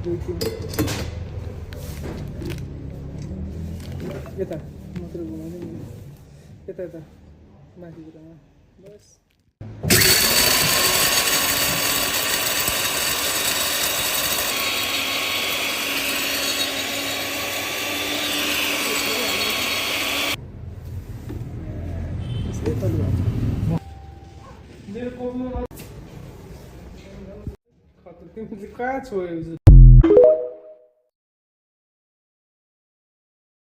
यता मात्र घुमाउने यता यता माथितिरमा बस मेरो कोपमा खतर तिमी चाहिँ कहाँ छोयो